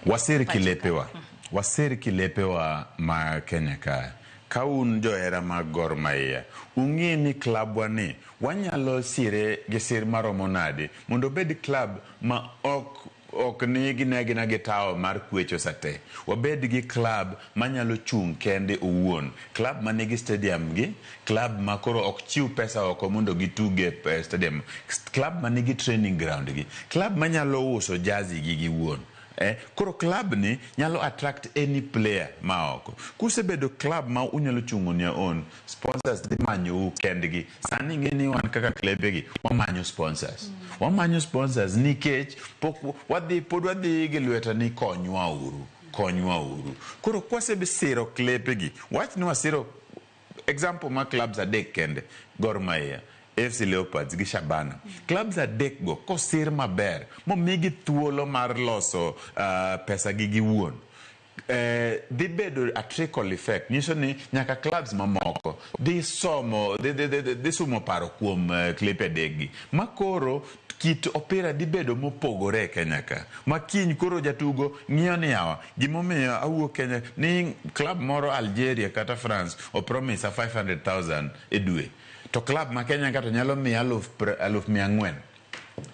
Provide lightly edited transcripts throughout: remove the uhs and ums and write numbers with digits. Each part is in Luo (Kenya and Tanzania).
Wasir kilepewa. Wasir kilepewa ma Kenya ka. Kaun johera mag Gor Mahia. Ung'i ni klabwa ni wanyalo sire gi sir maromo nade mondo bed klab ma ok ni gina gitawo mar kwecho sate. Wabed gi klab manyalo chung kende owuon. Klab manigi stadium gi, klab makoro ok chiw pesa oko mondo gituge stadium. Klab manigi training ground gi, klab manyalo uso jazi gi giwuon. Koro club ni nyalo attract any player maoko. Kusebedo club ma unyalo chungo nia on sponsors di manyo kendgi. Sani ngeni wan kaka klepe gi wamanyo sponsors. Wamanyo sponsors nikech pod wadhi gi lweta ni konywa uru. Koro kwasebe siro klepe gi. Wach ni wasiro example ma clubs adek kende Gor Mahia, FC Leopards gi Shabana. Clubs adek go kosir maber momigi thuolo mar loso pesa gi giwuon. Di bedo a trickle effect. Nyiso ni nyaka clubs mamoko di sumo paro kuom klepe degi. Makoro kit opira di bedo mopogore Kenya ka. Makiny koro jatugo ng'iyo ni yawa gimomiyo awuok Kenya ni club moro Algeria kata France o promise 500,000 e dwe. To club ma Kenya ka to nyalo miya 400,000.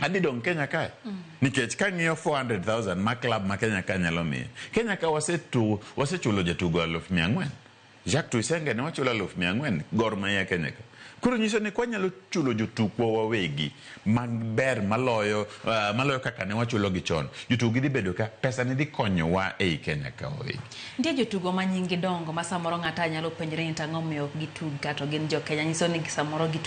Adi dong Kenya ka. Nikech ka ng'iyo 400,000 ma club ma Kenya ka nyalo miya. Kenya ka wasechulo jatugo 400,000. Jacques Tuyisenge ne wachulo 400,000 Gor Mahia Kenya ka. Koro nyiso ni kwa nyalo chulo jotukwa wawegi maber maloyo kaka ne wachulo gi chon. Jotugo di bedo ka pesa ni di konyo wa ei Kenya ka wawegi. Ndiye jotugo ma nyingi dongo ma samoro ng'ata nyalo penjore ni tang'o miyo gitug kato gin jo Kenya, nyiso ni samoro gitug